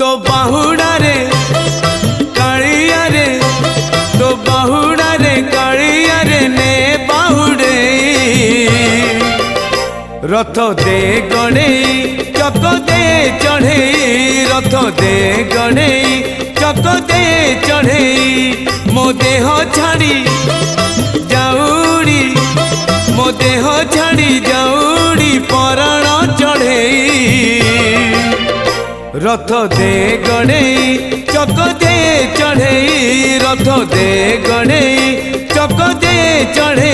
तो बाहुड़ा रे कालिया रे तो बाहुड़ा रे कालिया रे ने बाहुड़े रथ दे गणे चक दे चढ़े रथ दे गणे चक दे चढ़े मो देह छाड़ी जाऊड़ी मो देह छाड़ी जाऊड़ी पराण चढ़े रथ दे गणे चक दे चढ़े रथ दे गणे चक दे चढ़े।